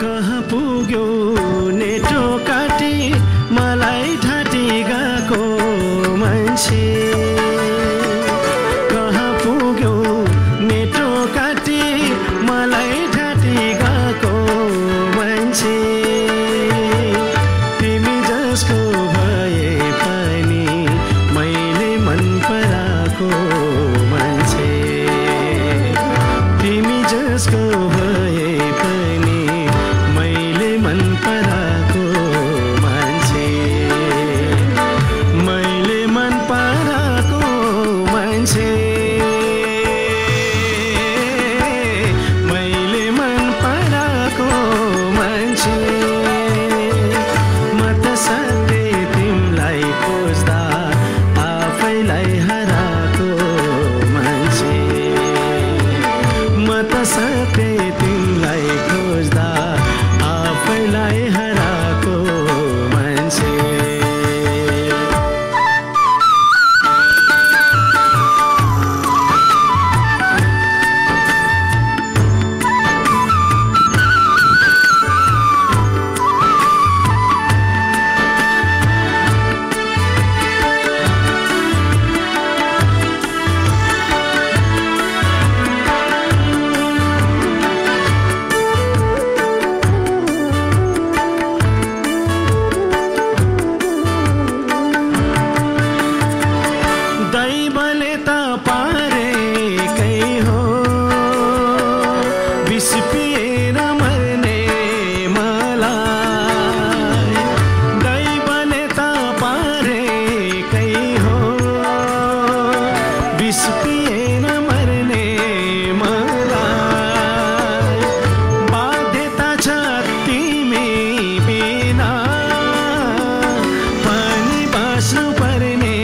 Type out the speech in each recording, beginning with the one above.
कहाँ पुग्यो नेटो काटी मलाई ढाँटी गएको मान्छे कहाँ पुग्यो नेटो काटी मलाई ढाँटी गएको मान्छे तिमी जसको भए पनि मैले मन पराएको मान्छे तिमी जसको भए पनि मैले मन पराएको मान्छे मैले मन पराएको मान्छे मैले मन पराएको मान्छे म त सधैँ तिमीलाई खोज्दा आफैलाई हराएको मान्छे म त सधैँ तिमीलाई खोज्दा आफैलाई हराएको मान्छे दैवले त पारेकै हो विष पिएर मर्ने मलाई दैवले त पारेकै हो विष पिएर मर्ने मलाई बाध्यता छ तिमी बिना पनि बाँच्नु पर्ने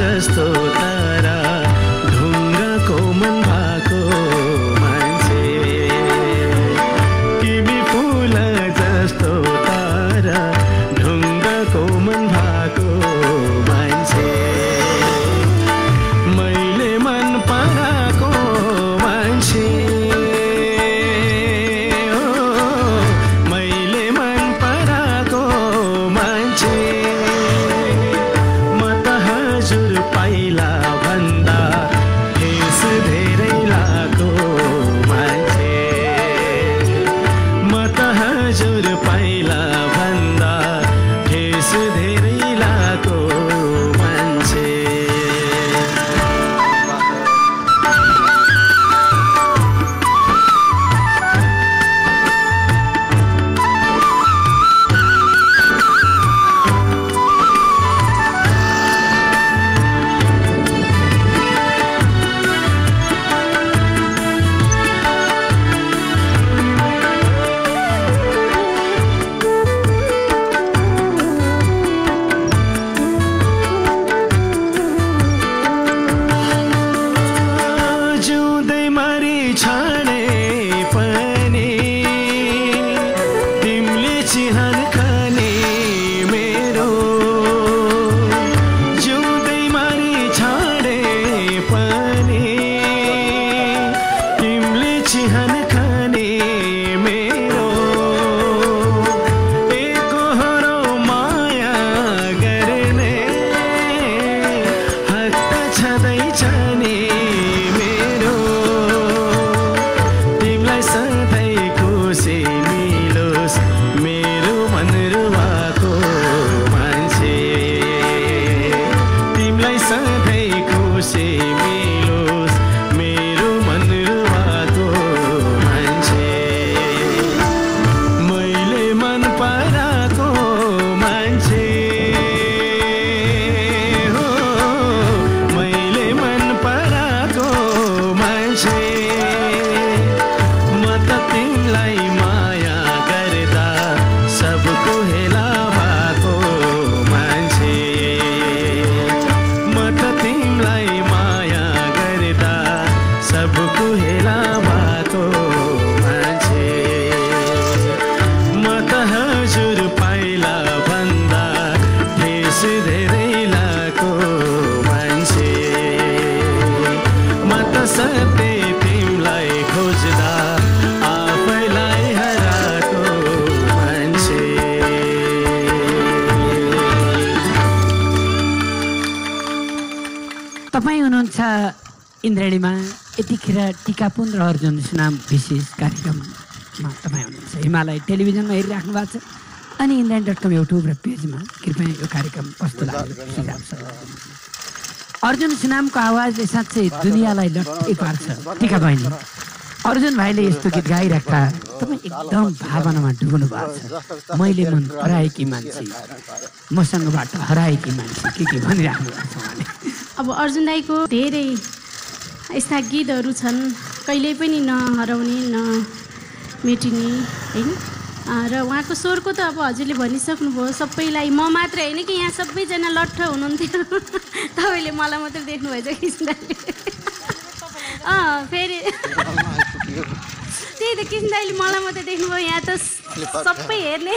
जस्तो तारा ढुङ्गाको मन भएको मान्छे तिमी फुल जस्तो तारा ढुङ्गाको मन भएको मान्छे मैले मन पराएको मान्छे मैले मन पराएको मान्छे हजुर पाइला भन्दा ठेस धेरै लाग्यो मान्छे म त हजुर पाइला भन्दा ठेस धेरै लाग्यो मान्छे छाडे पनि तिमीले चिहान खाने मेरो जिउँदै मारी छाडे पनि तिमीले चिहान खाने मेरो एकहोरो माया गर्ने हक छँदैछ नि सधैँ खुसी मिलोस् मेरो मन रुवाएको मान्छे तिमीलाई सधैँ खुसी मिलोस् मेरो मन रुवाएको मान्छे मैले मन पराएको मान्छे हो मैले मन पराएको मान्छे तिमीलाई माया गर्दा सबको हेला भएको मान्छे म त तिमीलाई माया गर्दा सबको हेला भएको मान्छे म त हजुर पाइला भन्दा ठेस धेरै लाग्यो मान्छे म त सधैँ इन्द्रेणीमा यतिखेर टिकापुन र अर्जुन सुनाम विशेष कार्यक्रममा तपाईँ हुनुहुन्छ। हिमालय टेलिभिजनमा हेरिराख्नु भएको छ अनि इन्द्रेणी.com युट्युब र पेजमा कृपया यो कार्यक्रम कस्तो लाग्यो सुझाव सल्लाह दिनुहोस्। अर्जुन सुनामको आवाजले साँच्चै दुनियाँलाई लट्टै पार्छ। टिका बहिनी, अर्जुन भाइले यस्तो गीत गाइराख्दा तपाईँ एकदम भावनामा डुब्नु भएको छ। मैले मन हराएकी मान्छे, मसँगबाट हराएकी मान्छे के भनिराख्नु भएको छ उहाँले। अब अर्जुन दाईको धेरै यस्ता गीतहरू छन् कहिल्यै पनि नहराउने नमेटिने होइन। र उहाँको स्वरको त अब हजुरले भनिसक्नुभयो सबैलाई। म मात्र होइन कि यहाँ सबैजना लट्ठ हुनुहुन्थ्यो। तपाईँले मलाई मात्र देख्नुभएछ कृष्ण दाईले। फेरि त्यही त कृष्ण दाईले मलाई मात्र देख्नुभयो, यहाँ त सबै हेर्ने